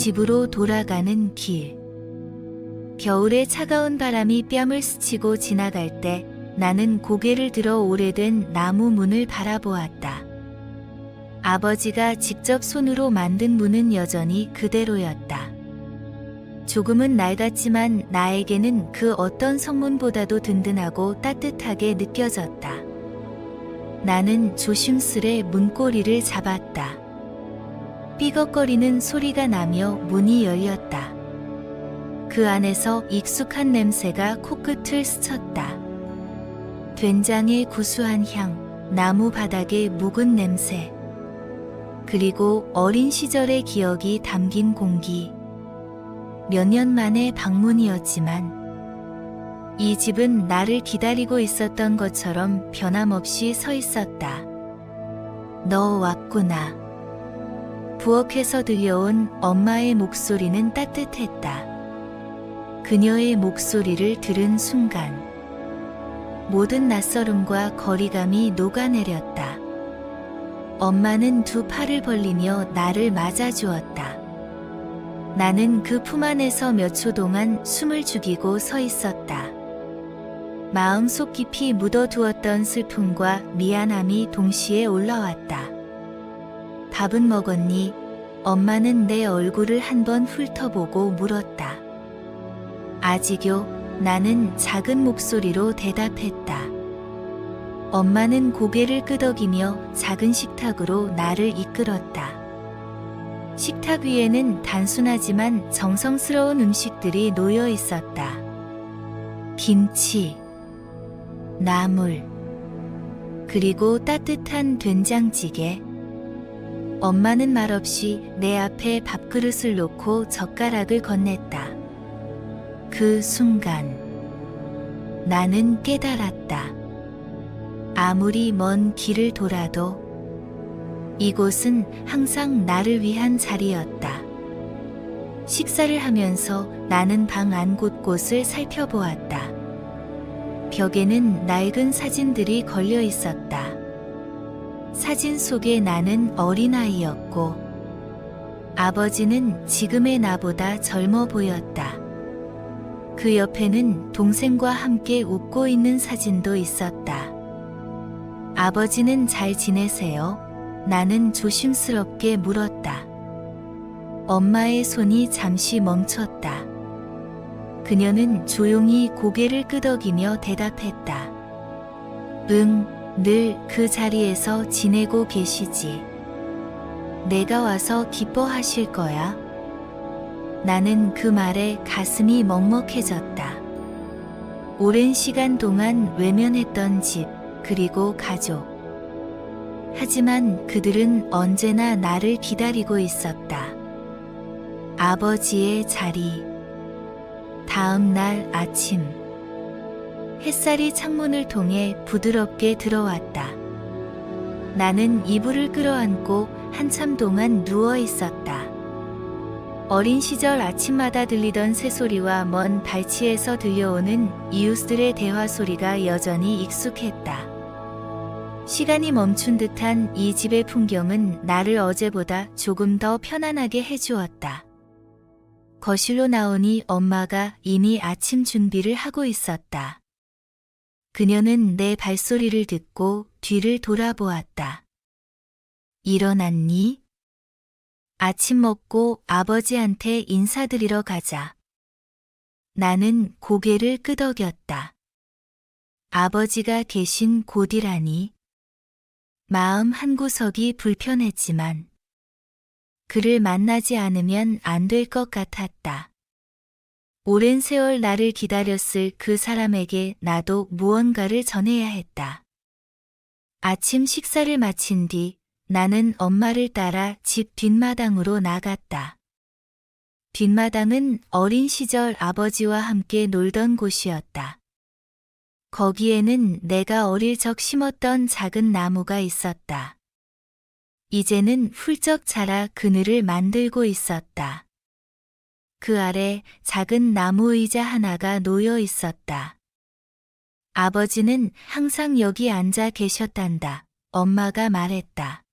집으로 돌아가는 길. 겨울의 차가운 바람이 뺨을 스치고 지나갈 때 나는 고개를 들어 오래된 나무 문을 바라보았다. 아버지가 직접 손으로 만든 문은 여전히 그대로였다. 조금은 낡았지만 나에게는 그 어떤 성문보다도 든든하고 따뜻하게 느껴졌다. 나는 조심스레 문고리를 잡았다. 삐걱거리는 소리가 나며 문이 열렸다. 그 안에서 익숙한 냄새가 코끝을 스쳤다. 된장의 구수한 향, 나무 바닥의 묵은 냄새, 그리고 어린 시절의 기억이 담긴 공기. 몇 년 만의 방문이었지만 이 집은 나를 기다리고 있었던 것처럼 변함없이 서 있었다. 너 왔구나. 부엌에서 들려온 엄마의 목소리는 따뜻했다. 그녀의 목소리를 들은 순간 모든 낯설음과 거리감이 녹아내렸다. 엄마는 두 팔을 벌리며 나를 맞아주었다. 나는 그 품 안에서 몇 초 동안 숨을 죽이고 서 있었다. 마음속 깊이 묻어두었던 슬픔과 미안함이 동시에 올라왔다. 밥은 먹었니? 엄마는 내 얼굴을 한번 훑어보고 물었다. 아직요. 나는 작은 목소리로 대답했다. 엄마는 고개를 끄덕이며 작은 식탁으로 나를 이끌었다. 식탁 위에는 단순하지만 정성스러운 음식들이 놓여 있었다. 김치, 나물, 그리고 따뜻한 된장찌개. 엄마는 말없이 내 앞에 밥그릇을 놓고 젓가락을 건넸다. 그 순간 나는 깨달았다. 아무리 먼 길을 돌아도 이곳은 항상 나를 위한 자리였다. 식사를 하면서 나는 방 안 곳곳을 살펴보았다. 벽에는 낡은 사진들이 걸려 있었다. 사진 속의 나는 어린아이였고 아버지는 지금의 나보다 젊어 보였다. 그 옆에는 동생과 함께 웃고 있는 사진도 있었다. 아버지는 잘 지내세요? 나는 조심스럽게 물었다. 엄마의 손이 잠시 멈췄다. 그녀는 조용히 고개를 끄덕이며 대답했다. 응, 늘 그 자리에서 지내고 계시지. 내가 와서 기뻐하실 거야. 나는 그 말에 가슴이 먹먹해졌다. 오랜 시간 동안 외면했던 집, 그리고 가족. 하지만 그들은 언제나 나를 기다리고 있었다. 아버지의 자리. 다음 날 아침. 햇살이 창문을 통해 부드럽게 들어왔다. 나는 이불을 끌어안고 한참 동안 누워 있었다. 어린 시절 아침마다 들리던 새소리와 먼 발치에서 들려오는 이웃들의 대화 소리가 여전히 익숙했다. 시간이 멈춘 듯한 이 집의 풍경은 나를 어제보다 조금 더 편안하게 해주었다. 거실로 나오니 엄마가 이미 아침 준비를 하고 있었다. 그녀는 내 발소리를 듣고 뒤를 돌아보았다. 일어났니? 아침 먹고 아버지한테 인사드리러 가자. 나는 고개를 끄덕였다. 아버지가 계신 곳이라니. 마음 한구석이 불편했지만 그를 만나지 않으면 안 될 것 같았다. 오랜 세월 나를 기다렸을 그 사람에게 나도 무언가를 전해야 했다. 아침 식사를 마친 뒤 나는 엄마를 따라 집 뒷마당으로 나갔다. 뒷마당은 어린 시절 아버지와 함께 놀던 곳이었다. 거기에는 내가 어릴 적 심었던 작은 나무가 있었다. 이제는 훌쩍 자라 그늘을 만들고 있었다. 그 아래 작은 나무 의자 하나가 놓여 있었다. 아버지는 항상 여기 앉아 계셨단다. 엄마가 말했다.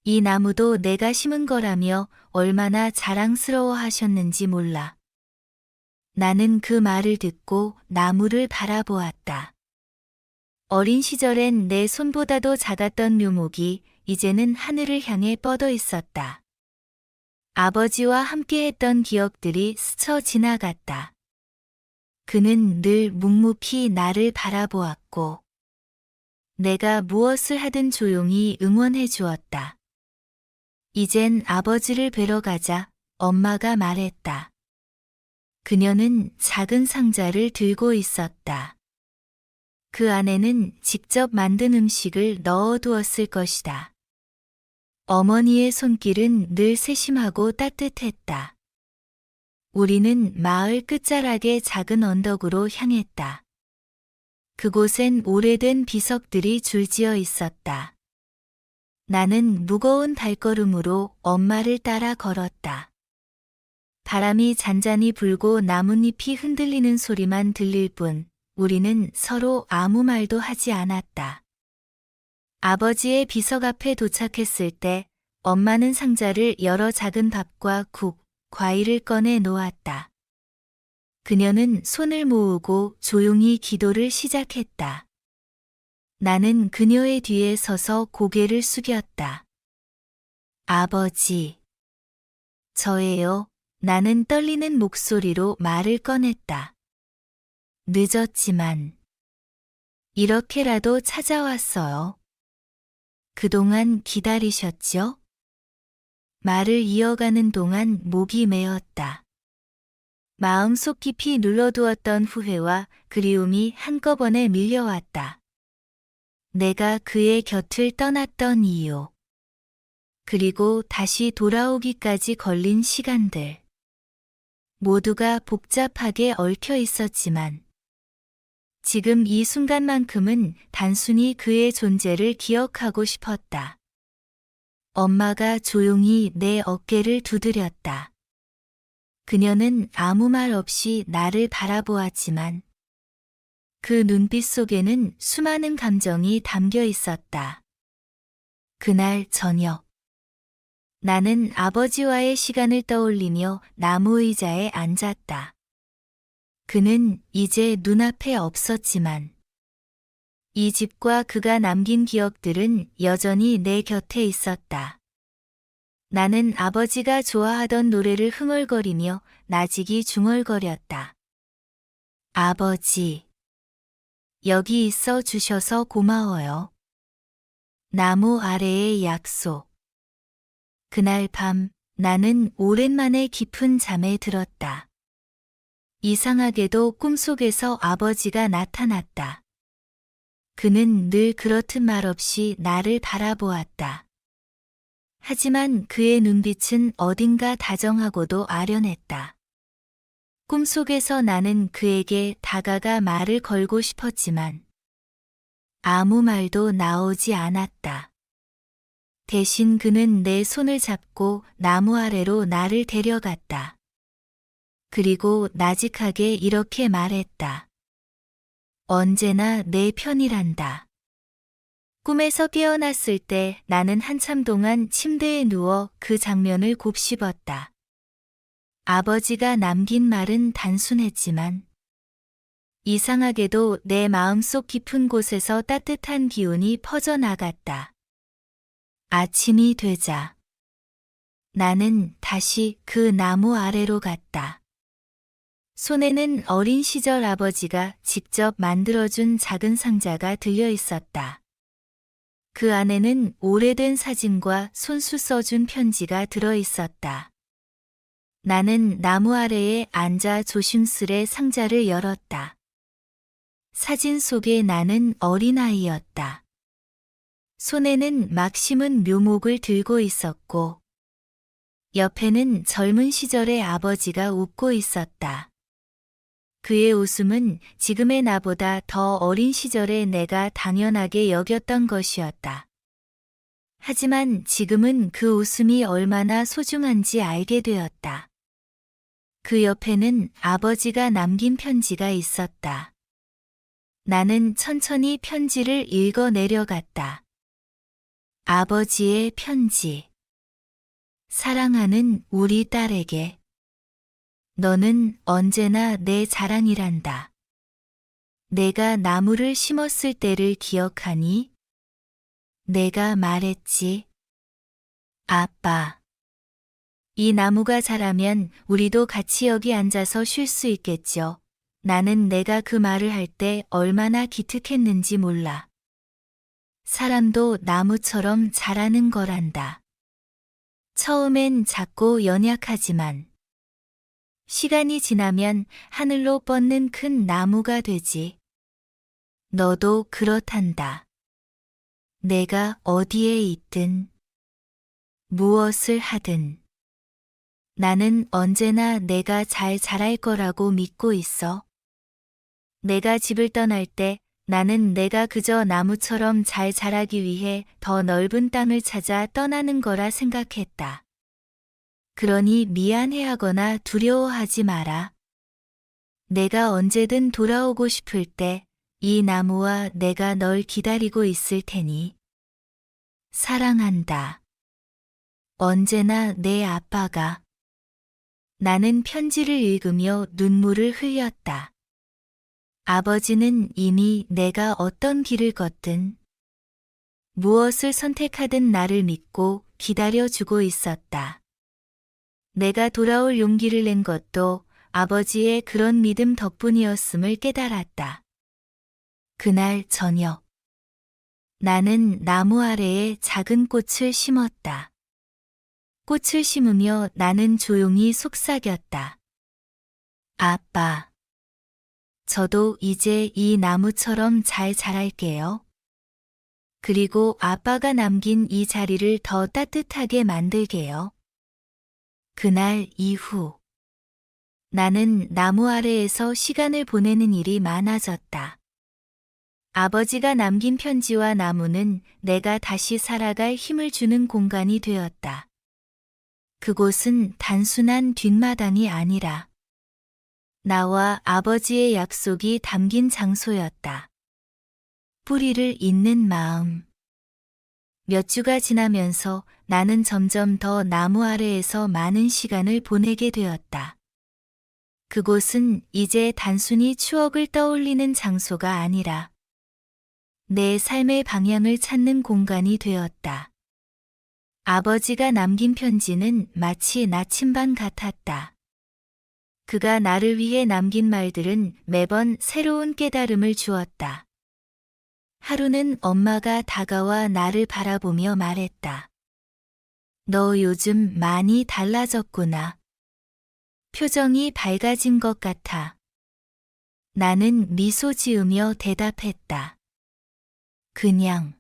이 나무도 내가 심은 거라며 얼마나 자랑스러워 하셨는지 몰라. 나는 그 말을 듣고 나무를 바라보았다. 어린 시절엔 내 손보다도 작았던 묘목이 이제는 하늘을 향해 뻗어 있었다. 아버지와 함께 했던 기억들이 스쳐 지나갔다. 그는 늘 묵묵히 나를 바라보았고, 내가 무엇을 하든 조용히 응원해 주었다. 이젠 아버지를 뵈러 가자, 엄마가 말했다. 그녀는 작은 상자를 들고 있었다. 그 안에는 직접 만든 음식을 넣어 두었을 것이다. 어머니의 손길은 늘 세심하고 따뜻했다. 우리는 마을 끝자락의 작은 언덕으로 향했다. 그곳엔 오래된 비석들이 줄지어 있었다. 나는 무거운 발걸음으로 엄마를 따라 걸었다. 바람이 잔잔히 불고 나뭇잎이 흔들리는 소리만 들릴 뿐 우리는 서로 아무 말도 하지 않았다. 아버지의 비석 앞에 도착했을 때 엄마는 상자를 열어 작은 밥과 국, 과일을 꺼내 놓았다. 그녀는 손을 모으고 조용히 기도를 시작했다. 나는 그녀의 뒤에 서서 고개를 숙였다. 아버지. 저예요. 나는 떨리는 목소리로 말을 꺼냈다. 늦었지만 이렇게라도 찾아왔어요. 그동안 기다리셨죠? 말을 이어가는 동안 목이 메었다. 마음속 깊이 눌러두었던 후회와 그리움이 한꺼번에 밀려왔다. 내가 그의 곁을 떠났던 이유. 그리고 다시 돌아오기까지 걸린 시간들. 모두가 복잡하게 얽혀 있었지만 지금 이 순간만큼은 단순히 그의 존재를 기억하고 싶었다. 엄마가 조용히 내 어깨를 두드렸다. 그녀는 아무 말 없이 나를 바라보았지만 그 눈빛 속에는 수많은 감정이 담겨 있었다. 그날 저녁. 나는 아버지와의 시간을 떠올리며 나무 의자에 앉았다. 그는 이제 눈앞에 없었지만 이 집과 그가 남긴 기억들은 여전히 내 곁에 있었다. 나는 아버지가 좋아하던 노래를 흥얼거리며 나직이 중얼거렸다. 아버지, 여기 있어 주셔서 고마워요. 나무 아래의 약속. 그날 밤 나는 오랜만에 깊은 잠에 들었다. 이상하게도 꿈속에서 아버지가 나타났다. 그는 늘 그렇듯 말없이 나를 바라보았다. 하지만 그의 눈빛은 어딘가 다정하고도 아련했다. 꿈속에서 나는 그에게 다가가 말을 걸고 싶었지만 아무 말도 나오지 않았다. 대신 그는 내 손을 잡고 나무 아래로 나를 데려갔다. 그리고 나직하게 이렇게 말했다. 언제나 내 편이란다. 꿈에서 깨어났을 때 나는 한참 동안 침대에 누워 그 장면을 곱씹었다. 아버지가 남긴 말은 단순했지만 이상하게도 내 마음속 깊은 곳에서 따뜻한 기운이 퍼져나갔다. 아침이 되자 나는 다시 그 나무 아래로 갔다. 손에는 어린 시절 아버지가 직접 만들어준 작은 상자가 들려 있었다. 그 안에는 오래된 사진과 손수 써준 편지가 들어 있었다. 나는 나무 아래에 앉아 조심스레 상자를 열었다. 사진 속의 나는 어린아이였다. 손에는 막 심은 묘목을 들고 있었고, 옆에는 젊은 시절의 아버지가 웃고 있었다. 그의 웃음은 지금의 나보다 더 어린 시절의 내가 당연하게 여겼던 것이었다. 하지만 지금은 그 웃음이 얼마나 소중한지 알게 되었다. 그 옆에는 아버지가 남긴 편지가 있었다. 나는 천천히 편지를 읽어 내려갔다. 아버지의 편지. 사랑하는 우리 딸에게. 너는 언제나 내 자랑이란다. 내가 나무를 심었을 때를 기억하니? 내가 말했지. 아빠. 이 나무가 자라면 우리도 같이 여기 앉아서 쉴 수 있겠죠. 나는 내가 그 말을 할 때 얼마나 기특했는지 몰라. 사람도 나무처럼 자라는 거란다. 처음엔 작고 연약하지만 시간이 지나면 하늘로 뻗는 큰 나무가 되지. 너도 그렇단다. 내가 어디에 있든 무엇을 하든 나는 언제나 내가 잘 자랄 거라고 믿고 있어. 내가 집을 떠날 때 나는 내가 그저 나무처럼 잘 자라기 위해 더 넓은 땅을 찾아 떠나는 거라 생각했다. 그러니 미안해하거나 두려워하지 마라. 내가 언제든 돌아오고 싶을 때 이 나무와 내가 널 기다리고 있을 테니. 사랑한다. 언제나 내 아빠가. 나는 편지를 읽으며 눈물을 흘렸다. 아버지는 이미 내가 어떤 길을 걷든 무엇을 선택하든 나를 믿고 기다려주고 있었다. 내가 돌아올 용기를 낸 것도 아버지의 그런 믿음 덕분이었음을 깨달았다. 그날 저녁. 나는 나무 아래에 작은 꽃을 심었다. 꽃을 심으며 나는 조용히 속삭였다. 아빠. 저도 이제 이 나무처럼 잘 자랄게요. 그리고 아빠가 남긴 이 자리를 더 따뜻하게 만들게요. 그날 이후 나는 나무 아래에서 시간을 보내는 일이 많아졌다. 아버지가 남긴 편지와 나무는 내가 다시 살아갈 힘을 주는 공간이 되었다. 그곳은 단순한 뒷마당이 아니라 나와 아버지의 약속이 담긴 장소였다. 뿌리를 잇는 마음. 몇 주가 지나면서 나는 점점 더 나무 아래에서 많은 시간을 보내게 되었다. 그곳은 이제 단순히 추억을 떠올리는 장소가 아니라 내 삶의 방향을 찾는 공간이 되었다. 아버지가 남긴 편지는 마치 나침반 같았다. 그가 나를 위해 남긴 말들은 매번 새로운 깨달음을 주었다. 하루는 엄마가 다가와 나를 바라보며 말했다. 너 요즘 많이 달라졌구나. 표정이 밝아진 것 같아. 나는 미소 지으며 대답했다. 그냥.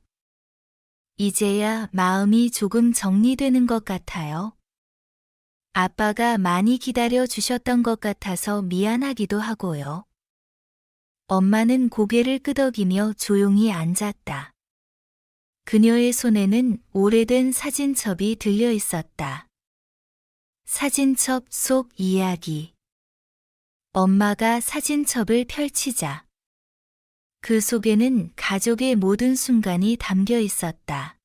이제야 마음이 조금 정리되는 것 같아요. 아빠가 많이 기다려 주셨던 것 같아서 미안하기도 하고요. 엄마는 고개를 끄덕이며 조용히 앉았다. 그녀의 손에는 오래된 사진첩이 들려 있었다. 사진첩 속 이야기. 엄마가 사진첩을 펼치자 그 속에는 가족의 모든 순간이 담겨 있었다.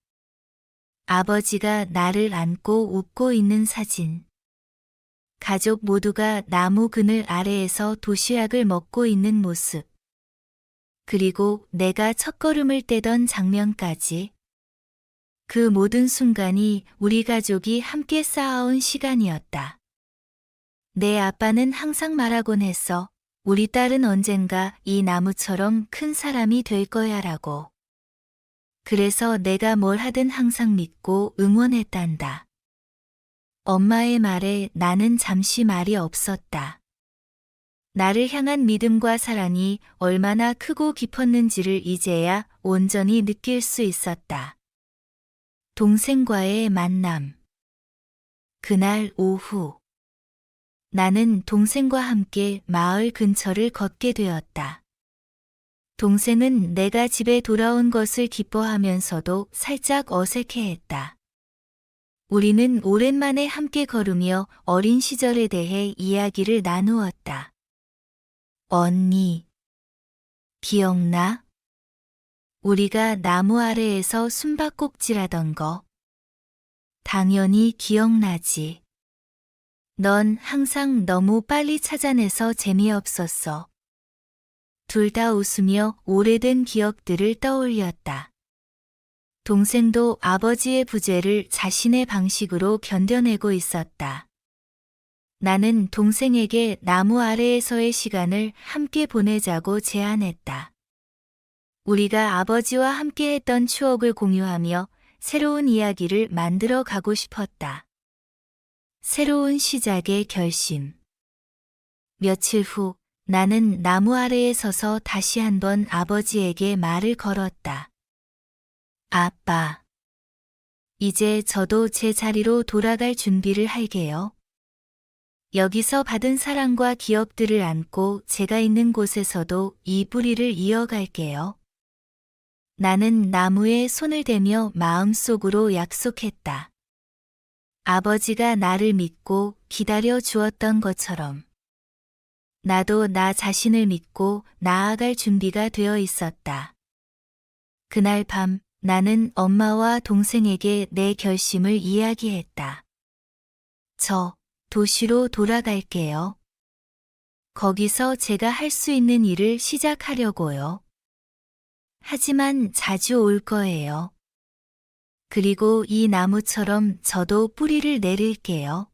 아버지가 나를 안고 웃고 있는 사진. 가족 모두가 나무 그늘 아래에서 도시락을 먹고 있는 모습. 그리고 내가 첫걸음을 떼던 장면까지. 그 모든 순간이 우리 가족이 함께 쌓아온 시간이었다. 내 아빠는 항상 말하곤 했어. 우리 딸은 언젠가 이 나무처럼 큰 사람이 될 거야 라고. 그래서 내가 뭘 하든 항상 믿고 응원했단다. 엄마의 말에 나는 잠시 말이 없었다. 나를 향한 믿음과 사랑이 얼마나 크고 깊었는지를 이제야 온전히 느낄 수 있었다. 동생과의 만남. 그날 오후. 나는 동생과 함께 마을 근처를 걷게 되었다. 동생은 내가 집에 돌아온 것을 기뻐하면서도 살짝 어색해했다. 우리는 오랜만에 함께 걸으며 어린 시절에 대해 이야기를 나누었다. 언니, 기억나? 우리가 나무 아래에서 숨바꼭질하던 거. 당연히 기억나지. 넌 항상 너무 빨리 찾아내서 재미없었어. 둘 다 웃으며 오래된 기억들을 떠올렸다. 동생도 아버지의 부재를 자신의 방식으로 견뎌내고 있었다. 나는 동생에게 나무 아래에서의 시간을 함께 보내자고 제안했다. 우리가 아버지와 함께 했던 추억을 공유하며 새로운 이야기를 만들어 가고 싶었다. 새로운 시작의 결심. 며칠 후 나는 나무 아래에 서서 다시 한번 아버지에게 말을 걸었다. 아빠, 이제 저도 제 자리로 돌아갈 준비를 할게요. 여기서 받은 사랑과 기억들을 안고 제가 있는 곳에서도 이 뿌리를 이어갈게요. 나는 나무에 손을 대며 마음속으로 약속했다. 아버지가 나를 믿고 기다려 주었던 것처럼. 나도 나 자신을 믿고 나아갈 준비가 되어 있었다. 그날 밤 나는 엄마와 동생에게 내 결심을 이야기했다. 저 도시로 돌아갈게요. 거기서 제가 할 수 있는 일을 시작하려고요. 하지만 자주 올 거예요. 그리고 이 나무처럼 저도 뿌리를 내릴게요.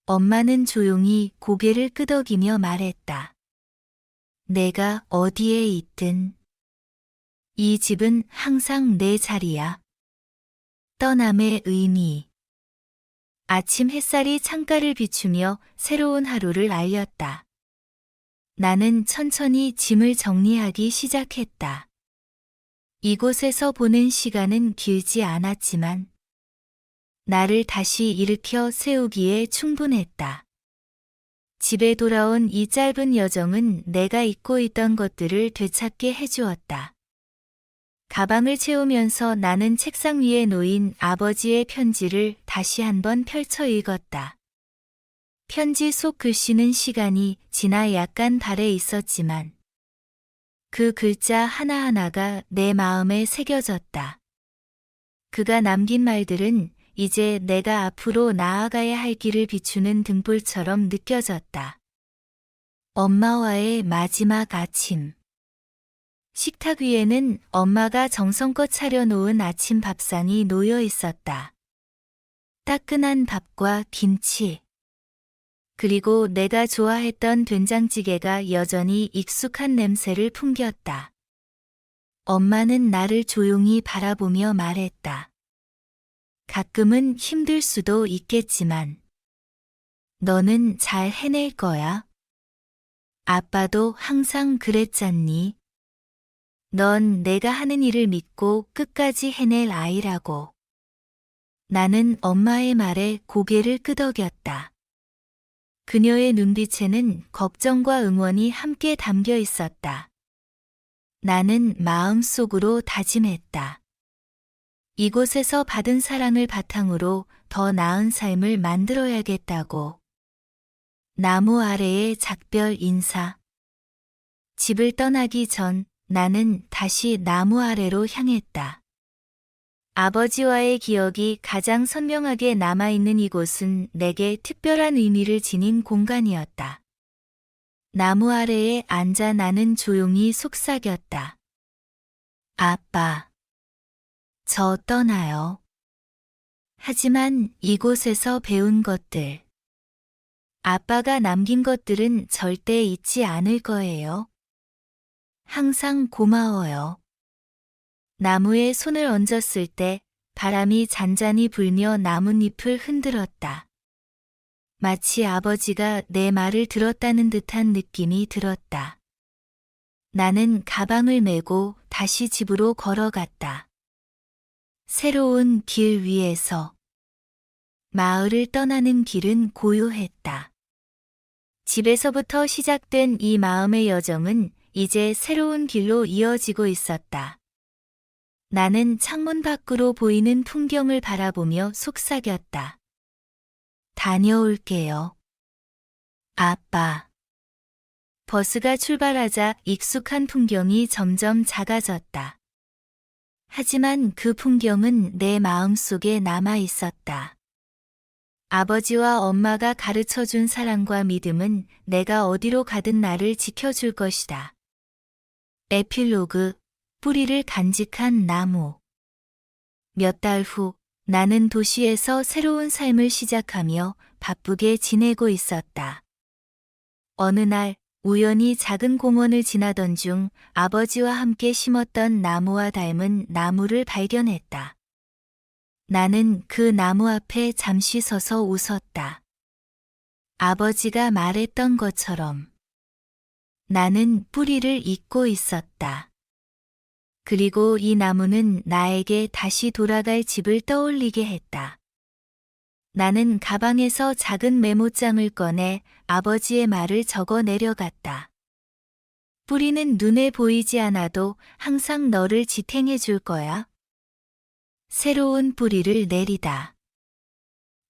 엄마는 조용히 고개를 끄덕이며 말했다. 내가 어디에 있든 이 집은 항상 내 자리야. 떠남의 의미. 아침 햇살이 창가를 비추며 새로운 하루를 알렸다. 나는 천천히 짐을 정리하기 시작했다. 이곳에서 보낸 시간은 길지 않았지만 나를 다시 일으켜 세우기에 충분했다. 집에 돌아온 이 짧은 여정은 내가 잊고 있던 것들을 되찾게 해주었다. 가방을 채우면서 나는 책상 위에 놓인 아버지의 편지를 다시 한번 펼쳐 읽었다. 편지 속 글씨는 시간이 지나 약간 발해 있었지만 그 글자 하나하나가 내 마음에 새겨졌다. 그가 남긴 말들은 이제 내가 앞으로 나아가야 할 길을 비추는 등불처럼 느껴졌다. 엄마와의 마지막 아침. 식탁 위에는 엄마가 정성껏 차려놓은 아침 밥상이 놓여 있었다. 따끈한 밥과 김치. 그리고 내가 좋아했던 된장찌개가 여전히 익숙한 냄새를 풍겼다. 엄마는 나를 조용히 바라보며 말했다. 가끔은 힘들 수도 있겠지만 너는 잘 해낼 거야. 아빠도 항상 그랬잖니. 넌 내가 하는 일을 믿고 끝까지 해낼 아이라고. 나는 엄마의 말에 고개를 끄덕였다. 그녀의 눈빛에는 걱정과 응원이 함께 담겨 있었다. 나는 마음속으로 다짐했다. 이곳에서 받은 사랑을 바탕으로 더 나은 삶을 만들어야겠다고. 나무 아래의 작별 인사. 집을 떠나기 전 나는 다시 나무 아래로 향했다. 아버지와의 기억이 가장 선명하게 남아있는 이곳은 내게 특별한 의미를 지닌 공간이었다. 나무 아래에 앉아 나는 조용히 속삭였다. 아빠, 저 떠나요. 하지만 이곳에서 배운 것들, 아빠가 남긴 것들은 절대 잊지 않을 거예요. 항상 고마워요. 나무에 손을 얹었을 때 바람이 잔잔히 불며 나뭇잎을 흔들었다. 마치 아버지가 내 말을 들었다는 듯한 느낌이 들었다. 나는 가방을 메고 다시 집으로 걸어갔다. 새로운 길 위에서 마을을 떠나는 길은 고요했다. 집에서부터 시작된 이 마음의 여정은 이제 새로운 길로 이어지고 있었다. 나는 창문 밖으로 보이는 풍경을 바라보며 속삭였다. 다녀올게요. 아빠. 버스가 출발하자 익숙한 풍경이 점점 작아졌다. 하지만 그 풍경은 내 마음속에 남아 있었다. 아버지와 엄마가 가르쳐 준 사랑과 믿음은 내가 어디로 가든 나를 지켜줄 것이다. 에필로그, 뿌리를 간직한 나무. 몇 달 후, 나는 도시에서 새로운 삶을 시작하며 바쁘게 지내고 있었다. 어느 날, 우연히 작은 공원을 지나던 중 아버지와 함께 심었던 나무와 닮은 나무를 발견했다. 나는 그 나무 앞에 잠시 서서 웃었다. 아버지가 말했던 것처럼 나는 뿌리를 잇고 있었다. 그리고 이 나무는 나에게 다시 돌아갈 집을 떠올리게 했다. 나는 가방에서 작은 메모장을 꺼내 아버지의 말을 적어 내려갔다. 뿌리는 눈에 보이지 않아도 항상 너를 지탱해 줄 거야. 새로운 뿌리를 내리다.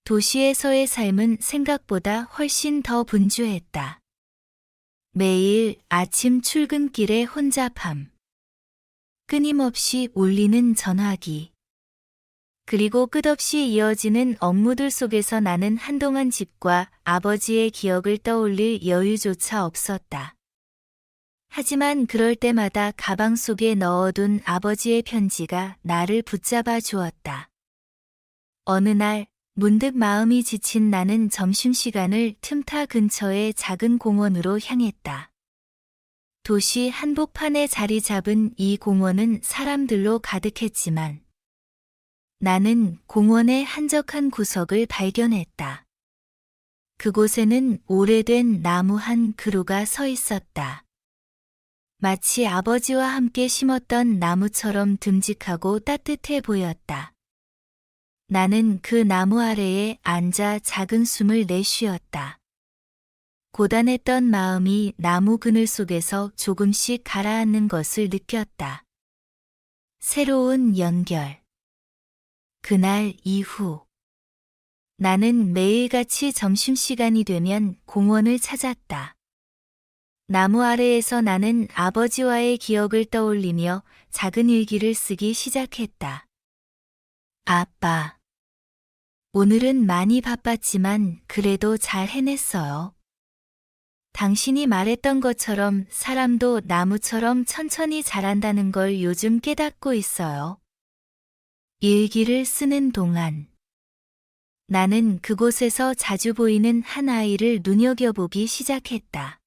도시에서의 삶은 생각보다 훨씬 더 분주했다. 매일 아침 출근길의 혼잡함. 끊임없이 울리는 전화기. 그리고 끝없이 이어지는 업무들 속에서 나는 한동안 집과 아버지의 기억을 떠올릴 여유조차 없었다. 하지만 그럴 때마다 가방 속에 넣어둔 아버지의 편지가 나를 붙잡아 주었다. 어느 날 문득 마음이 지친 나는 점심시간을 틈타 근처의 작은 공원으로 향했다. 도시 한복판에 자리 잡은 이 공원은 사람들로 가득했지만 나는 공원의 한적한 구석을 발견했다. 그곳에는 오래된 나무 한 그루가 서 있었다. 마치 아버지와 함께 심었던 나무처럼 듬직하고 따뜻해 보였다. 나는 그 나무 아래에 앉아 작은 숨을 내쉬었다. 고단했던 마음이 나무 그늘 속에서 조금씩 가라앉는 것을 느꼈다. 새로운 연결. 그날 이후 나는 매일같이 점심시간이 되면 공원을 찾았다. 나무 아래에서 나는 아버지와의 기억을 떠올리며 작은 일기를 쓰기 시작했다. 아빠. 오늘은 많이 바빴지만 그래도 잘 해냈어요. 당신이 말했던 것처럼 사람도 나무처럼 천천히 자란다는 걸 요즘 깨닫고 있어요. 일기를 쓰는 동안 나는 그곳에서 자주 보이는 한 아이를 눈여겨보기 시작했다.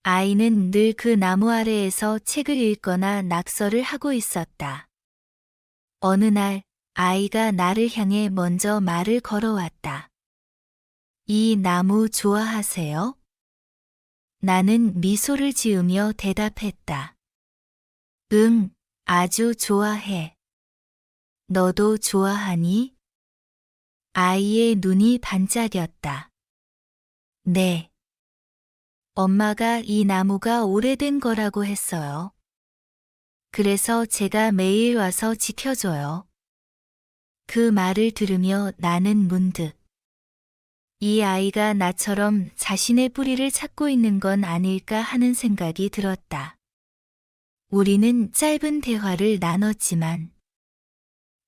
아이는 늘 그 나무 아래에서 책을 읽거나 낙서를 하고 있었다. 어느 날 아이가 나를 향해 먼저 말을 걸어왔다. 이 나무 좋아하세요? 나는 미소를 지으며 대답했다. 응, 아주 좋아해. 너도 좋아하니? 아이의 눈이 반짝였다. 네. 엄마가 이 나무가 오래된 거라고 했어요. 그래서 제가 매일 와서 지켜줘요. 그 말을 들으며 나는 문득 이 아이가 나처럼 자신의 뿌리를 찾고 있는 건 아닐까 하는 생각이 들었다. 우리는 짧은 대화를 나눴지만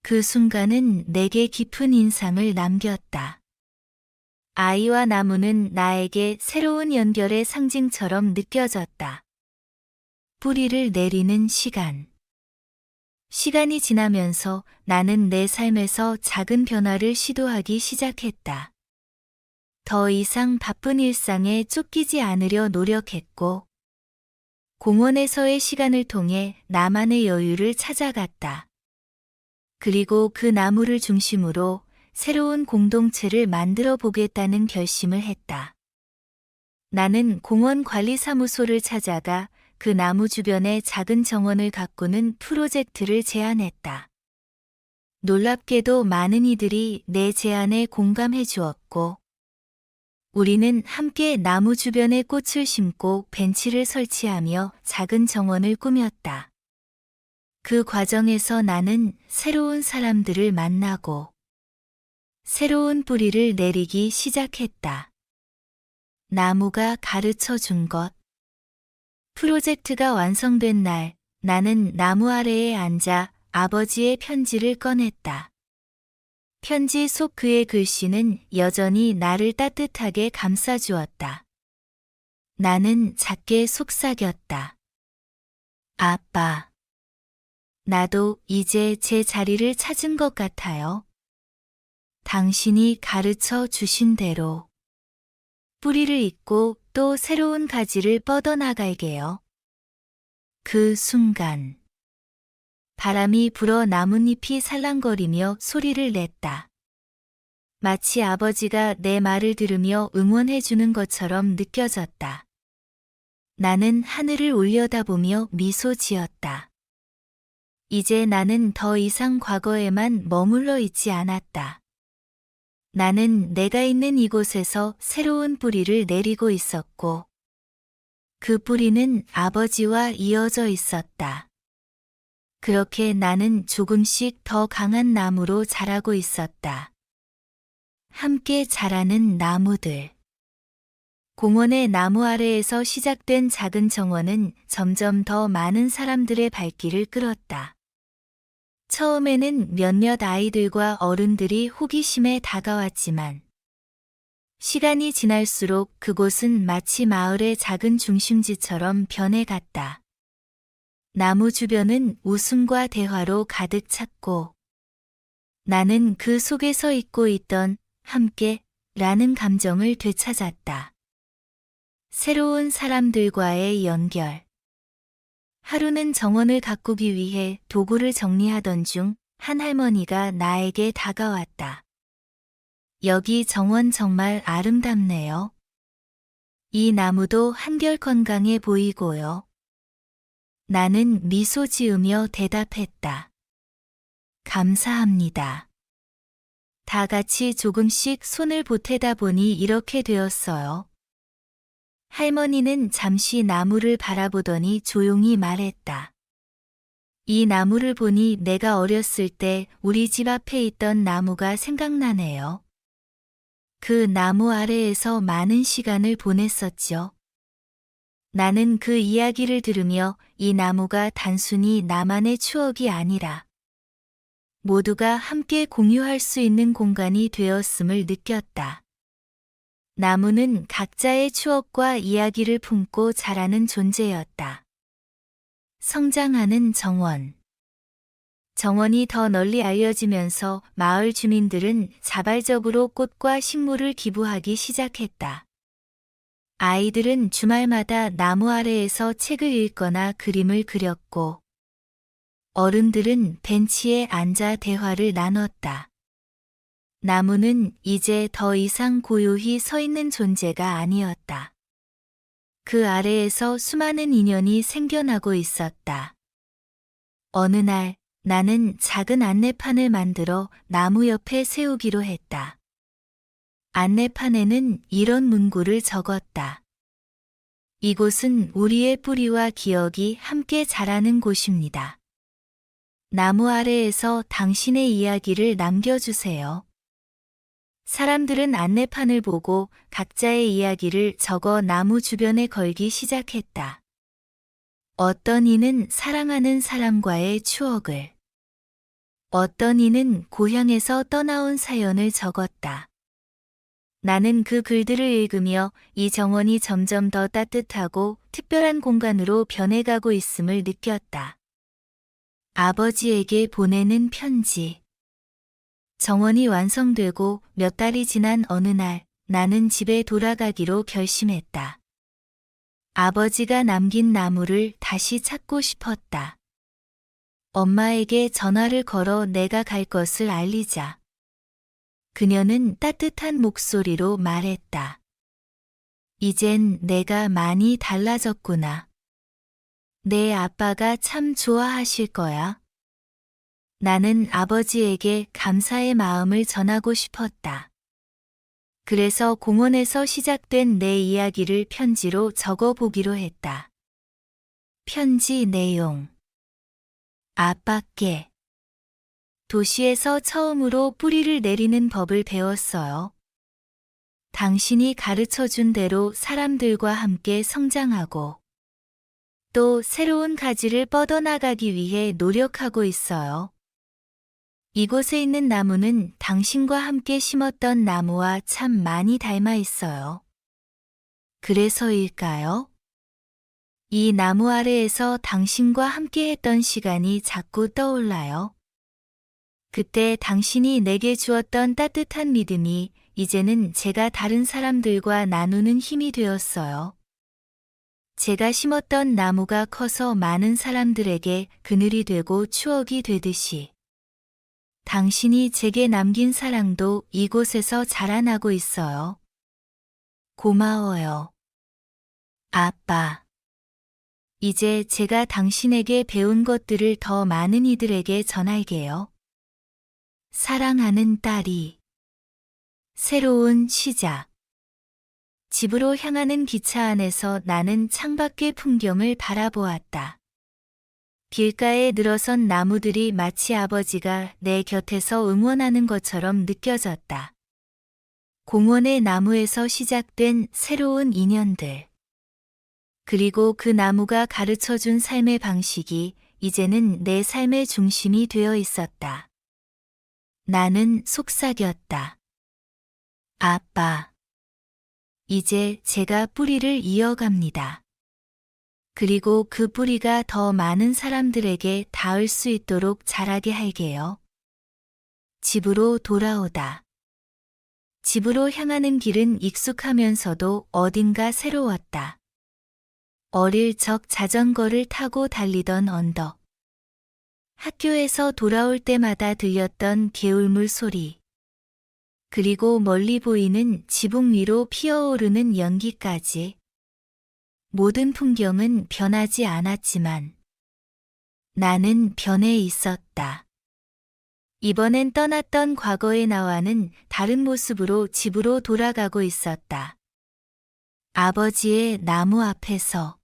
그 순간은 내게 깊은 인상을 남겼다. 아이와 나무는 나에게 새로운 연결의 상징처럼 느껴졌다. 뿌리를 내리는 시간. 시간이 지나면서 나는 내 삶에서 작은 변화를 시도하기 시작했다. 더 이상 바쁜 일상에 쫓기지 않으려 노력했고, 공원에서의 시간을 통해 나만의 여유를 찾아갔다. 그리고 그 나무를 중심으로 새로운 공동체를 만들어 보겠다는 결심을 했다. 나는 공원 관리사무소를 찾아가 그 나무 주변에 작은 정원을 가꾸는 프로젝트를 제안했다. 놀랍게도 많은 이들이 내 제안에 공감해 주었고, 우리는 함께 나무 주변에 꽃을 심고 벤치를 설치하며 작은 정원을 꾸몄다. 그 과정에서 나는 새로운 사람들을 만나고 새로운 뿌리를 내리기 시작했다. 나무가 가르쳐 준 것. 프로젝트가 완성된 날, 나는 나무 아래에 앉아 아버지의 편지를 꺼냈다. 편지 속 그의 글씨는 여전히 나를 따뜻하게 감싸주었다. 나는 작게 속삭였다. 아빠. 나도 이제 제 자리를 찾은 것 같아요. 당신이 가르쳐 주신 대로 뿌리를 잇고 또 새로운 가지를 뻗어나갈게요. 그 순간 바람이 불어 나뭇잎이 살랑거리며 소리를 냈다. 마치 아버지가 내 말을 들으며 응원해주는 것처럼 느껴졌다. 나는 하늘을 올려다보며 미소 지었다. 이제 나는 더 이상 과거에만 머물러 있지 않았다. 나는 내가 있는 이곳에서 새로운 뿌리를 내리고 있었고, 그 뿌리는 아버지와 이어져 있었다. 그렇게 나는 조금씩 더 강한 나무로 자라고 있었다. 함께 자라는 나무들. 공원의 나무 아래에서 시작된 작은 정원은 점점 더 많은 사람들의 발길을 끌었다. 처음에는 몇몇 아이들과 어른들이 호기심에 다가왔지만 시간이 지날수록 그곳은 마치 마을의 작은 중심지처럼 변해갔다. 나무 주변은 웃음과 대화로 가득 찼고 나는 그 속에서 잊고 있던 함께 라는 감정을 되찾았다. 새로운 사람들과의 연결. 하루는 정원을 가꾸기 위해 도구를 정리하던 중 한 할머니가 나에게 다가왔다. 여기 정원 정말 아름답네요. 이 나무도 한결 건강해 보이고요. 나는 미소 지으며 대답했다. 감사합니다. 다 같이 조금씩 손을 보태다 보니 이렇게 되었어요. 할머니는 잠시 나무를 바라보더니 조용히 말했다. 이 나무를 보니 내가 어렸을 때 우리 집 앞에 있던 나무가 생각나네요. 그 나무 아래에서 많은 시간을 보냈었죠. 나는 그 이야기를 들으며 이 나무가 단순히 나만의 추억이 아니라 모두가 함께 공유할 수 있는 공간이 되었음을 느꼈다. 나무는 각자의 추억과 이야기를 품고 자라는 존재였다. 성장하는 정원. 정원이 더 널리 알려지면서 마을 주민들은 자발적으로 꽃과 식물을 기부하기 시작했다. 아이들은 주말마다 나무 아래에서 책을 읽거나 그림을 그렸고, 어른들은 벤치에 앉아 대화를 나눴다. 나무는 이제 더 이상 고요히 서 있는 존재가 아니었다. 그 아래에서 수많은 인연이 생겨나고 있었다. 어느 날 나는 작은 안내판을 만들어 나무 옆에 세우기로 했다. 안내판에는 이런 문구를 적었다. 이곳은 우리의 뿌리와 기억이 함께 자라는 곳입니다. 나무 아래에서 당신의 이야기를 남겨주세요. 사람들은 안내판을 보고 각자의 이야기를 적어 나무 주변에 걸기 시작했다. 어떤 이는 사랑하는 사람과의 추억을, 어떤 이는 고향에서 떠나온 사연을 적었다. 나는 그 글들을 읽으며 이 정원이 점점 더 따뜻하고 특별한 공간으로 변해가고 있음을 느꼈다. 아버지에게 보내는 편지. 정원이 완성되고 몇 달이 지난 어느 날 나는 집에 돌아가기로 결심했다. 아버지가 남긴 나무를 다시 찾고 싶었다. 엄마에게 전화를 걸어 내가 갈 것을 알리자. 그녀는 따뜻한 목소리로 말했다. 이젠 내가 많이 달라졌구나. 내 아빠가 참 좋아하실 거야. 나는 아버지에게 감사의 마음을 전하고 싶었다. 그래서 공원에서 시작된 내 이야기를 편지로 적어보기로 했다. 편지 내용. 아빠께. 도시에서 처음으로 뿌리를 내리는 법을 배웠어요. 당신이 가르쳐준 대로 사람들과 함께 성장하고 또 새로운 가지를 뻗어나가기 위해 노력하고 있어요. 이곳에 있는 나무는 당신과 함께 심었던 나무와 참 많이 닮아 있어요. 그래서일까요? 이 나무 아래에서 당신과 함께 했던 시간이 자꾸 떠올라요. 그때 당신이 내게 주었던 따뜻한 믿음이 이제는 제가 다른 사람들과 나누는 힘이 되었어요. 제가 심었던 나무가 커서 많은 사람들에게 그늘이 되고 추억이 되듯이 당신이 제게 남긴 사랑도 이곳에서 자라나고 있어요. 고마워요. 아빠. 이제 제가 당신에게 배운 것들을 더 많은 이들에게 전할게요. 사랑하는 딸이. 새로운 시작. 집으로 향하는 기차 안에서 나는 창밖의 풍경을 바라보았다. 길가에 늘어선 나무들이 마치 아버지가 내 곁에서 응원하는 것처럼 느껴졌다. 공원의 나무에서 시작된 새로운 인연들. 그리고 그 나무가 가르쳐준 삶의 방식이 이제는 내 삶의 중심이 되어 있었다. 나는 속삭였다. 아빠. 이제 제가 뿌리를 이어갑니다. 그리고 그 뿌리가 더 많은 사람들에게 닿을 수 있도록 자라게 할게요. 집으로 돌아오다. 집으로 향하는 길은 익숙하면서도 어딘가 새로웠다. 어릴 적 자전거를 타고 달리던 언덕. 학교에서 돌아올 때마다 들렸던 개울물 소리. 그리고 멀리 보이는 지붕 위로 피어오르는 연기까지. 모든 풍경은 변하지 않았지만 나는 변해 있었다. 이번엔 떠났던 과거의 나와는 다른 모습으로 집으로 돌아가고 있었다. 아버지의 나무 앞에서.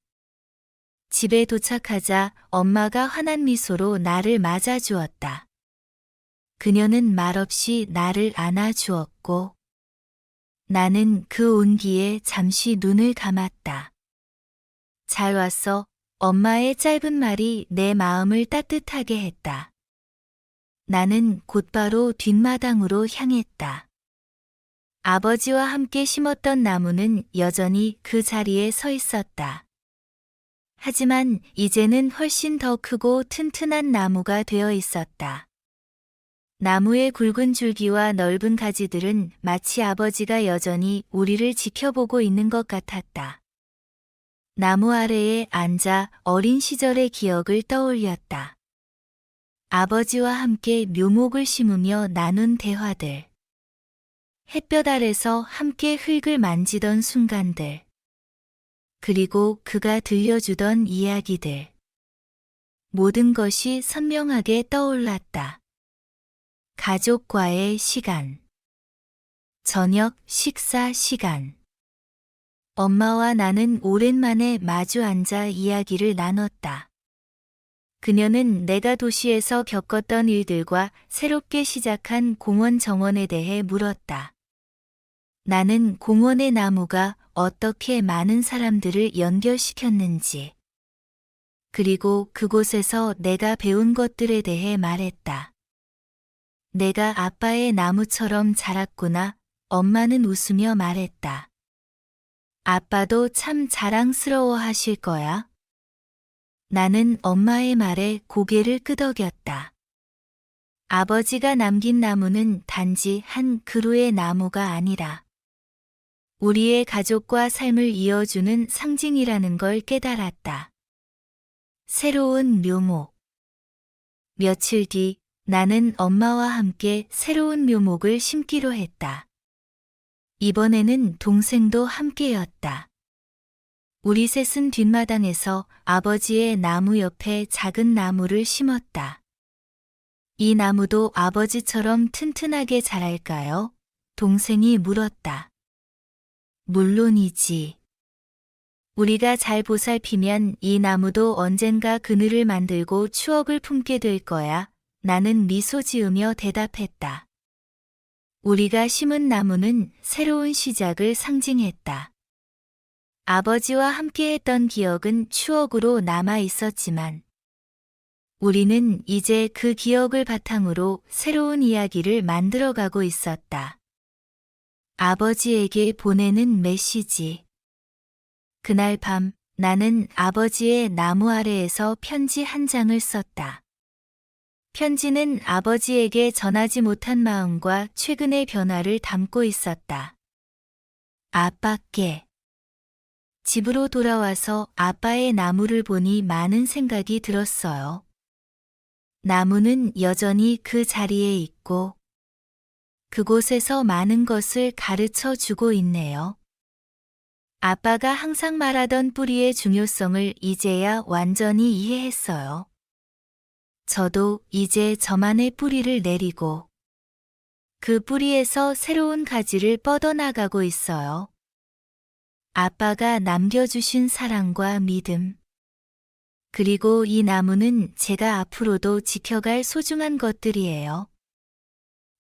집에 도착하자 엄마가 환한 미소로 나를 맞아주었다. 그녀는 말없이 나를 안아주었고 나는 그 온기에 잠시 눈을 감았다. 잘 왔어. 엄마의 짧은 말이 내 마음을 따뜻하게 했다. 나는 곧바로 뒷마당으로 향했다. 아버지와 함께 심었던 나무는 여전히 그 자리에 서 있었다. 하지만 이제는 훨씬 더 크고 튼튼한 나무가 되어 있었다. 나무의 굵은 줄기와 넓은 가지들은 마치 아버지가 여전히 우리를 지켜보고 있는 것 같았다. 나무 아래에 앉아 어린 시절의 기억을 떠올렸다. 아버지와 함께 묘목을 심으며 나눈 대화들. 햇볕 아래서 함께 흙을 만지던 순간들. 그리고 그가 들려주던 이야기들. 모든 것이 선명하게 떠올랐다. 가족과의 시간. 저녁 식사 시간. 엄마와 나는 오랜만에 마주 앉아 이야기를 나눴다. 그녀는 내가 도시에서 겪었던 일들과 새롭게 시작한 공원 정원에 대해 물었다. 나는 공원의 나무가 어떻게 많은 사람들을 연결시켰는지, 그리고 그곳에서 내가 배운 것들에 대해 말했다. 내가 아빠의 나무처럼 자랐구나. 엄마는 웃으며 말했다. 아빠도 참 자랑스러워 하실 거야. 나는 엄마의 말에 고개를 끄덕였다. 아버지가 남긴 나무는 단지 한 그루의 나무가 아니라 우리의 가족과 삶을 이어주는 상징이라는 걸 깨달았다. 새로운 묘목. 며칠 뒤 나는 엄마와 함께 새로운 묘목을 심기로 했다. 이번에는 동생도 함께였다. 우리 셋은 뒷마당에서 아버지의 나무 옆에 작은 나무를 심었다. 이 나무도 아버지처럼 튼튼하게 자랄까요? 동생이 물었다. 물론이지. 우리가 잘 보살피면 이 나무도 언젠가 그늘을 만들고 추억을 품게 될 거야. 나는 미소 지으며 대답했다. 우리가 심은 나무는 새로운 시작을 상징했다. 아버지와 함께 했던 기억은 추억으로 남아 있었지만 우리는 이제 그 기억을 바탕으로 새로운 이야기를 만들어가고 있었다. 아버지에게 보내는 메시지. 그날 밤 나는 아버지의 나무 아래에서 편지 한 장을 썼다. 편지는 아버지에게 전하지 못한 마음과 최근의 변화를 담고 있었다. 아빠께. 집으로 돌아와서 아빠의 나무를 보니 많은 생각이 들었어요. 나무는 여전히 그 자리에 있고 그곳에서 많은 것을 가르쳐 주고 있네요. 아빠가 항상 말하던 뿌리의 중요성을 이제야 완전히 이해했어요. 저도 이제 저만의 뿌리를 내리고 그 뿌리에서 새로운 가지를 뻗어나가고 있어요. 아빠가 남겨주신 사랑과 믿음. 그리고 이 나무는 제가 앞으로도 지켜갈 소중한 것들이에요.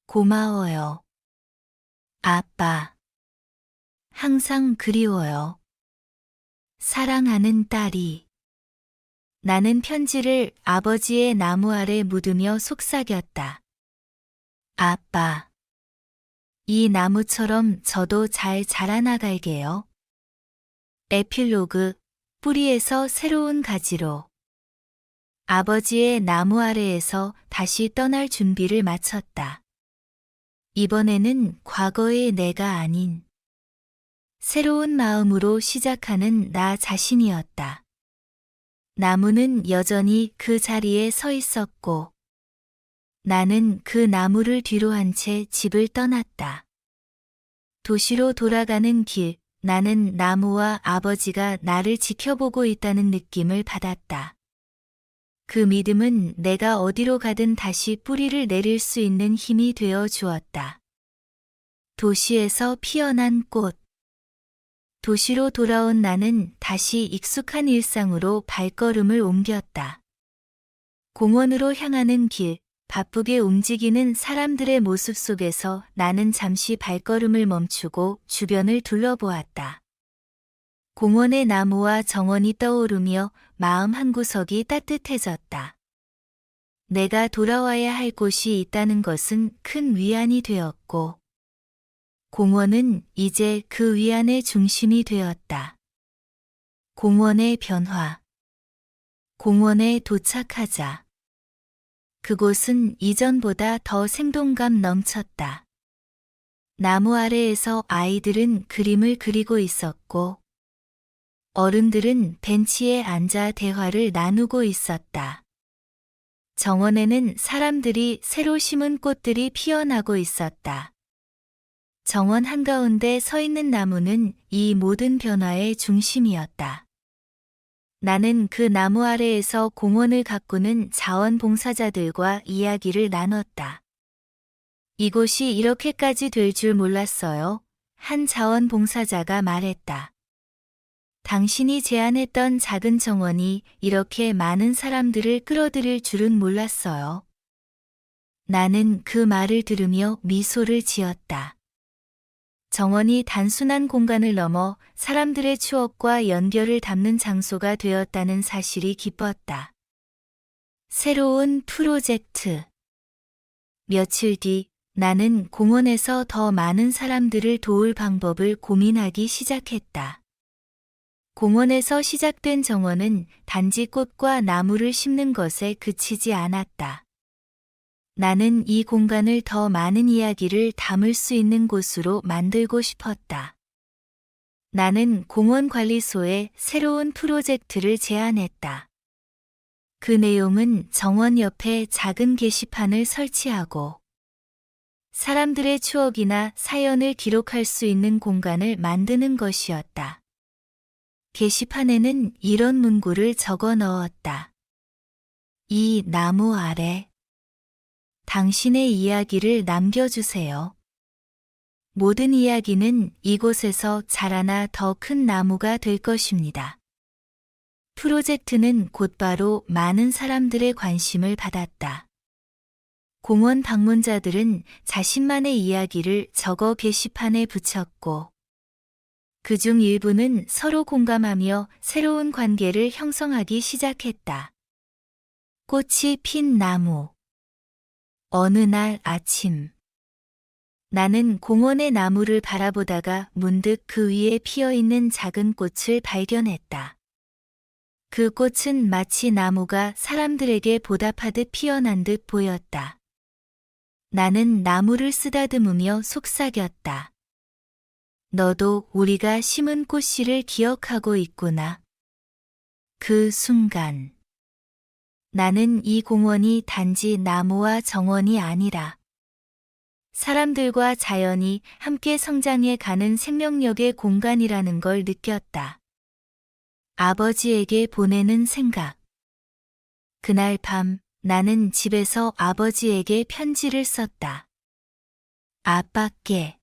고마워요. 아빠. 항상 그리워요. 사랑하는 딸이. 나는 편지를 아버지의 나무 아래 묻으며 속삭였다. 아빠. 이 나무처럼 저도 잘 자라나갈게요. 에필로그, 뿌리에서 새로운 가지로. 아버지의 나무 아래에서 다시 떠날 준비를 마쳤다. 이번에는 과거의 내가 아닌 새로운 마음으로 시작하는 나 자신이었다. 나무는 여전히 그 자리에 서 있었고 나는 그 나무를 뒤로 한 채 집을 떠났다. 도시로 돌아가는 길, 나는 나무와 아버지가 나를 지켜보고 있다는 느낌을 받았다. 그 믿음은 내가 어디로 가든 다시 뿌리를 내릴 수 있는 힘이 되어 주었다. 도시에서 피어난 꽃. 도시로 돌아온 나는 다시 익숙한 일상으로 발걸음을 옮겼다. 공원으로 향하는 길, 바쁘게 움직이는 사람들의 모습 속에서 나는 잠시 발걸음을 멈추고 주변을 둘러보았다. 공원의 나무와 정원이 떠오르며 마음 한구석이 따뜻해졌다. 내가 돌아와야 할 곳이 있다는 것은 큰 위안이 되었고, 공원은 이제 그 위안의 중심이 되었다. 공원의 변화. 공원에 도착하자. 그곳은 이전보다 더 생동감 넘쳤다. 나무 아래에서 아이들은 그림을 그리고 있었고, 어른들은 벤치에 앉아 대화를 나누고 있었다. 정원에는 사람들이 새로 심은 꽃들이 피어나고 있었다. 정원 한가운데 서 있는 나무는 이 모든 변화의 중심이었다. 나는 그 나무 아래에서 공원을 가꾸는 자원봉사자들과 이야기를 나눴다. 이곳이 이렇게까지 될 줄 몰랐어요. 한 자원봉사자가 말했다. 당신이 제안했던 작은 정원이 이렇게 많은 사람들을 끌어들일 줄은 몰랐어요. 나는 그 말을 들으며 미소를 지었다. 정원이 단순한 공간을 넘어 사람들의 추억과 연결을 담는 장소가 되었다는 사실이 기뻤다. 새로운 프로젝트. 며칠 뒤 나는 공원에서 더 많은 사람들을 도울 방법을 고민하기 시작했다. 공원에서 시작된 정원은 단지 꽃과 나무를 심는 것에 그치지 않았다. 나는 이 공간을 더 많은 이야기를 담을 수 있는 곳으로 만들고 싶었다. 나는 공원관리소에 새로운 프로젝트를 제안했다. 그 내용은 정원 옆에 작은 게시판을 설치하고 사람들의 추억이나 사연을 기록할 수 있는 공간을 만드는 것이었다. 게시판에는 이런 문구를 적어 넣었다. 이 나무 아래 당신의 이야기를 남겨주세요. 모든 이야기는 이곳에서 자라나 더 큰 나무가 될 것입니다. 프로젝트는 곧바로 많은 사람들의 관심을 받았다. 공원 방문자들은 자신만의 이야기를 적어 게시판에 붙였고, 그중 일부는 서로 공감하며 새로운 관계를 형성하기 시작했다. 꽃이 핀 나무. 어느 날 아침, 나는 공원의 나무를 바라보다가 문득 그 위에 피어있는 작은 꽃을 발견했다. 그 꽃은 마치 나무가 사람들에게 보답하듯 피어난 듯 보였다. 나는 나무를 쓰다듬으며 속삭였다. 너도 우리가 심은 꽃씨를 기억하고 있구나. 그 순간, 나는 이 공원이 단지 나무와 정원이 아니라 사람들과 자연이 함께 성장해 가는 생명력의 공간이라는 걸 느꼈다. 아버지에게 보내는 생각. 그날 밤 나는 집에서 아버지에게 편지를 썼다. 아빠께.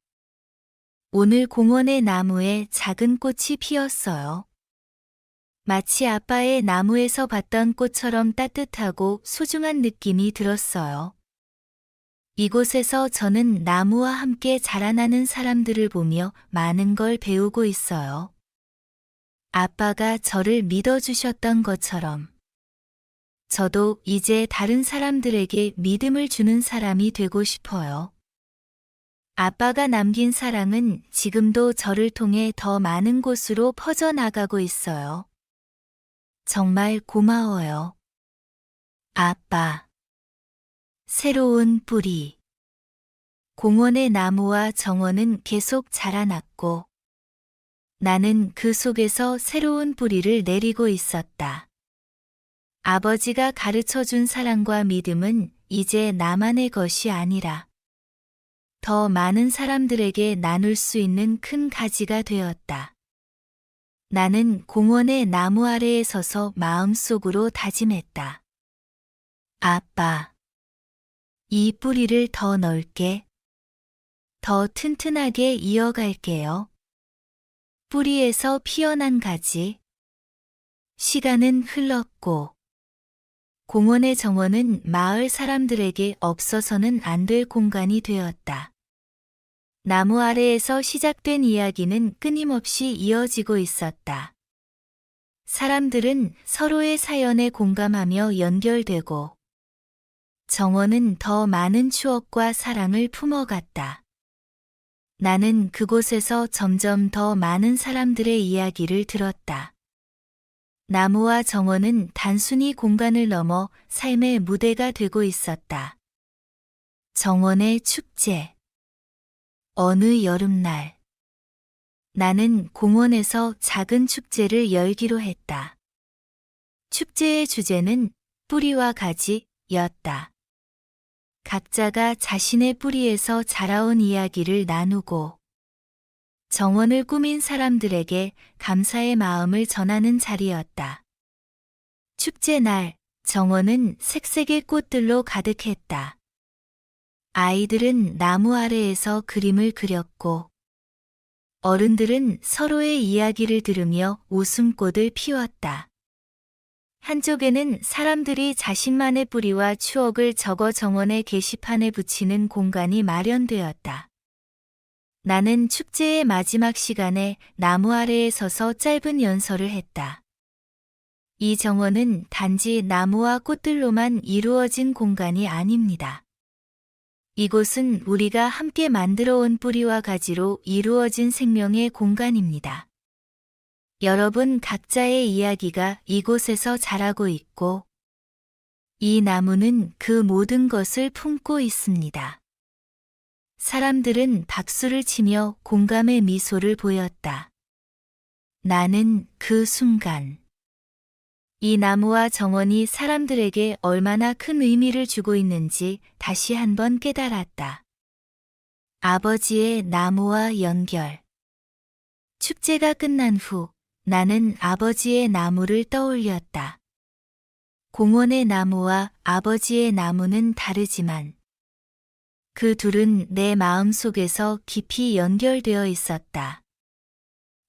오늘 공원의 나무에 작은 꽃이 피었어요. 마치 아빠의 나무에서 봤던 꽃처럼 따뜻하고 소중한 느낌이 들었어요. 이곳에서 저는 나무와 함께 자라나는 사람들을 보며 많은 걸 배우고 있어요. 아빠가 저를 믿어주셨던 것처럼 저도 이제 다른 사람들에게 믿음을 주는 사람이 되고 싶어요. 아빠가 남긴 사랑은 지금도 저를 통해 더 많은 곳으로 퍼져나가고 있어요. 정말 고마워요. 아빠. 새로운 뿌리. 공원의 나무와 정원은 계속 자라났고 나는 그 속에서 새로운 뿌리를 내리고 있었다. 아버지가 가르쳐준 사랑과 믿음은 이제 나만의 것이 아니라 더 많은 사람들에게 나눌 수 있는 큰 가지가 되었다. 나는 공원의 나무 아래에 서서 마음속으로 다짐했다. 아빠. 이 뿌리를 더 넓게, 더 튼튼하게 이어갈게요. 뿌리에서 피어난 가지. 시간은 흘렀고, 공원의 정원은 마을 사람들에게 없어서는 안 될 공간이 되었다. 나무 아래에서 시작된 이야기는 끊임없이 이어지고 있었다. 사람들은 서로의 사연에 공감하며 연결되고, 정원은 더 많은 추억과 사랑을 품어갔다. 나는 그곳에서 점점 더 많은 사람들의 이야기를 들었다. 나무와 정원은 단순히 공간을 넘어 삶의 무대가 되고 있었다. 정원의 축제. 어느 여름날, 나는 공원에서 작은 축제를 열기로 했다. 축제의 주제는 뿌리와 가지였다. 각자가 자신의 뿌리에서 자라온 이야기를 나누고 정원을 꾸민 사람들에게 감사의 마음을 전하는 자리였다. 축제 날, 정원은 색색의 꽃들로 가득했다. 아이들은 나무 아래에서 그림을 그렸고 어른들은 서로의 이야기를 들으며 웃음꽃을 피웠다. 한쪽에는 사람들이 자신만의 뿌리와 추억을 적어 정원의 게시판에 붙이는 공간이 마련되었다. 나는 축제의 마지막 시간에 나무 아래에 서서 짧은 연설을 했다. 이 정원은 단지 나무와 꽃들로만 이루어진 공간이 아닙니다. 이곳은 우리가 함께 만들어온 뿌리와 가지로 이루어진 생명의 공간입니다. 여러분 각자의 이야기가 이곳에서 자라고 있고 이 나무는 그 모든 것을 품고 있습니다. 사람들은 박수를 치며 공감의 미소를 보였다. 나는 그 순간 이 나무와 정원이 사람들에게 얼마나 큰 의미를 주고 있는지 다시 한번 깨달았다. 아버지의 나무와 연결. 축제가 끝난 후 나는 아버지의 나무를 떠올렸다. 공원의 나무와 아버지의 나무는 다르지만 그 둘은 내 마음 속에서 깊이 연결되어 있었다.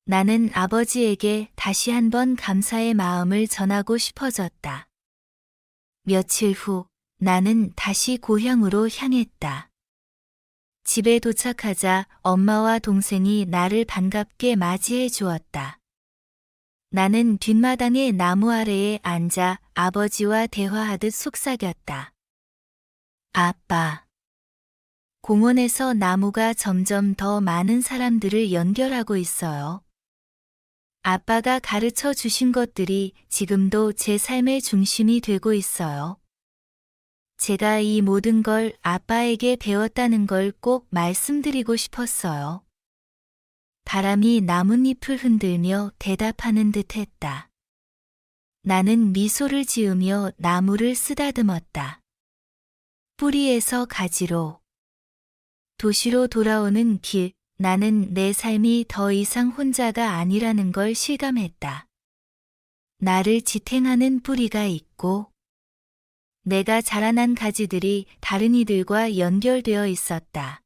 나는 아버지에게 다시 한번 감사의 마음을 전하고 싶어졌다. 며칠 후 나는 다시 고향으로 향했다. 집에 도착하자 엄마와 동생이 나를 반갑게 맞이해 주었다. 나는 뒷마당의 나무 아래에 앉아 아버지와 대화하듯 속삭였다. 아빠. 공원에서 나무가 점점 더 많은 사람들을 연결하고 있어요. 아빠가 가르쳐 주신 것들이 지금도 제 삶의 중심이 되고 있어요. 제가 이 모든 걸 아빠에게 배웠다는 걸 꼭 말씀드리고 싶었어요. 바람이 나뭇잎을 흔들며 대답하는 듯 했다. 나는 미소를 지으며 나무를 쓰다듬었다. 뿌리에서 가지로. 도시로 돌아오는 길, 나는 내 삶이 더 이상 혼자가 아니라는 걸 실감했다. 나를 지탱하는 뿌리가 있고, 내가 자라난 가지들이 다른 이들과 연결되어 있었다.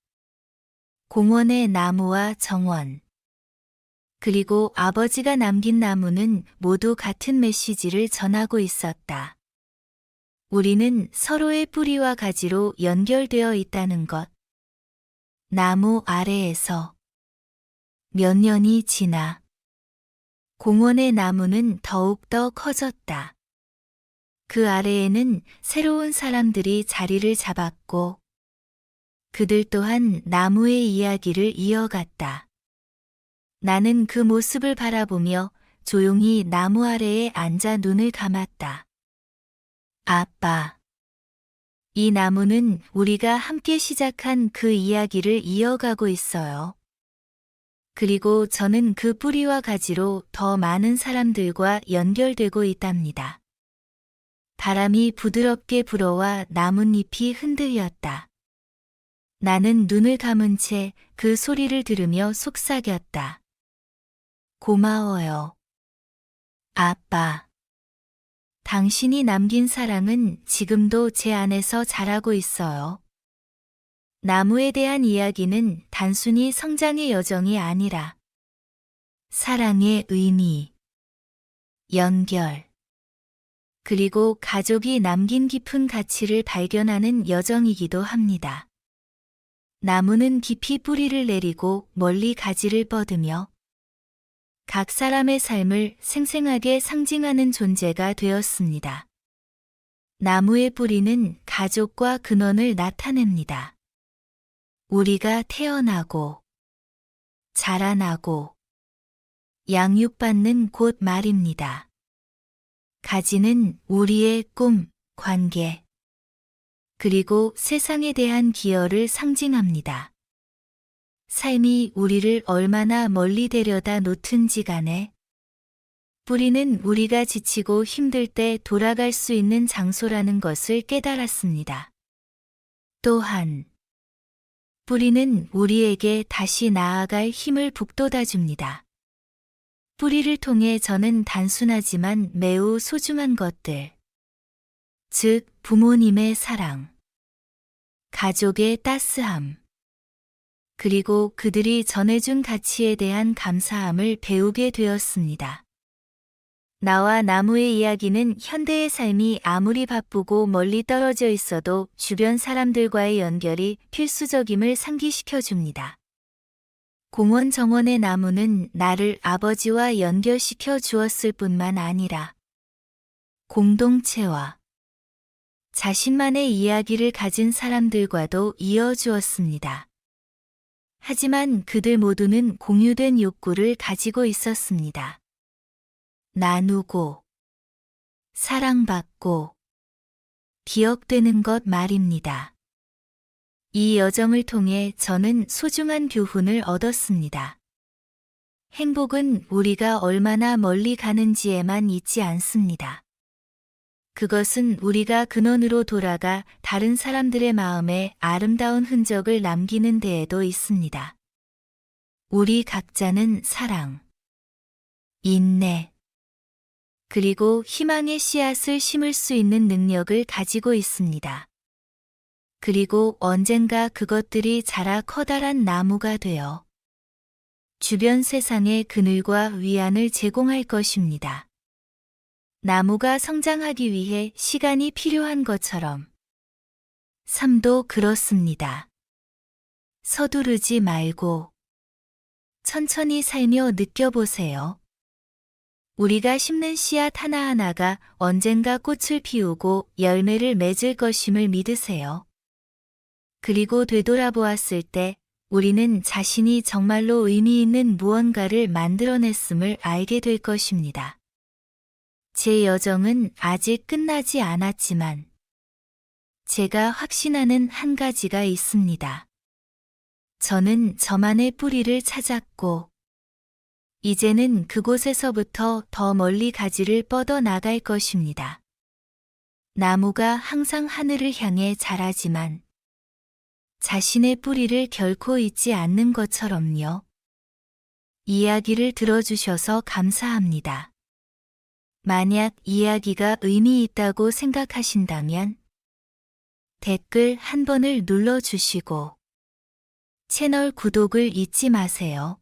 공원의 나무와 정원. 그리고 아버지가 남긴 나무는 모두 같은 메시지를 전하고 있었다. 우리는 서로의 뿌리와 가지로 연결되어 있다는 것. 나무 아래에서 몇 년이 지나 공원의 나무는 더욱더 커졌다. 그 아래에는 새로운 사람들이 자리를 잡았고 그들 또한 나무의 이야기를 이어갔다. 나는 그 모습을 바라보며 조용히 나무 아래에 앉아 눈을 감았다. 아빠. 이 나무는 우리가 함께 시작한 그 이야기를 이어가고 있어요. 그리고 저는 그 뿌리와 가지로 더 많은 사람들과 연결되고 있답니다. 바람이 부드럽게 불어와 나뭇잎이 흔들렸다. 나는 눈을 감은 채 그 소리를 들으며 속삭였다. 고마워요. 아빠. 당신이 남긴 사랑은 지금도 제 안에서 자라고 있어요. 나무에 대한 이야기는 단순히 성장의 여정이 아니라 사랑의 의미, 연결, 그리고 가족이 남긴 깊은 가치를 발견하는 여정이기도 합니다. 나무는 깊이 뿌리를 내리고 멀리 가지를 뻗으며 각 사람의 삶을 생생하게 상징하는 존재가 되었습니다. 나무의 뿌리는 가족과 근원을 나타냅니다. 우리가 태어나고, 자라나고, 양육받는 곳 말입니다. 가지는 우리의 꿈, 관계, 그리고 세상에 대한 기여를 상징합니다. 삶이 우리를 얼마나 멀리 데려다 놓든지 간에 뿌리는 우리가 지치고 힘들 때 돌아갈 수 있는 장소라는 것을 깨달았습니다. 또한 뿌리는 우리에게 다시 나아갈 힘을 북돋아 줍니다. 뿌리를 통해 저는 단순하지만 매우 소중한 것들, 즉 부모님의 사랑, 가족의 따스함, 그리고 그들이 전해준 가치에 대한 감사함을 배우게 되었습니다. 나와 나무의 이야기는 현대의 삶이 아무리 바쁘고 멀리 떨어져 있어도 주변 사람들과의 연결이 필수적임을 상기시켜 줍니다. 공원 정원의 나무는 나를 아버지와 연결시켜 주었을 뿐만 아니라 공동체와 자신만의 이야기를 가진 사람들과도 이어주었습니다. 하지만 그들 모두는 공유된 욕구를 가지고 있었습니다. 나누고, 사랑받고, 기억되는 것 말입니다. 이 여정을 통해 저는 소중한 교훈을 얻었습니다. 행복은 우리가 얼마나 멀리 가는지에만 있지 않습니다. 그것은 우리가 근원으로 돌아가 다른 사람들의 마음에 아름다운 흔적을 남기는 데에도 있습니다. 우리 각자는 사랑, 인내, 그리고 희망의 씨앗을 심을 수 있는 능력을 가지고 있습니다. 그리고 언젠가 그것들이 자라 커다란 나무가 되어 주변 세상에 그늘과 위안을 제공할 것입니다. 나무가 성장하기 위해 시간이 필요한 것처럼 삶도 그렇습니다. 서두르지 말고 천천히 살며 느껴보세요. 우리가 심는 씨앗 하나하나가 언젠가 꽃을 피우고 열매를 맺을 것임을 믿으세요. 그리고 되돌아보았을 때 우리는 자신이 정말로 의미 있는 무언가를 만들어냈음을 알게 될 것입니다. 제 여정은 아직 끝나지 않았지만 제가 확신하는 한 가지가 있습니다. 저는 저만의 뿌리를 찾았고 이제는 그곳에서부터 더 멀리 가지를 뻗어 나갈 것입니다. 나무가 항상 하늘을 향해 자라지만 자신의 뿌리를 결코 잊지 않는 것처럼요. 이야기를 들어주셔서 감사합니다. 만약 이야기가 의미 있다고 생각하신다면 댓글 한 번을 눌러주시고 채널 구독을 잊지 마세요.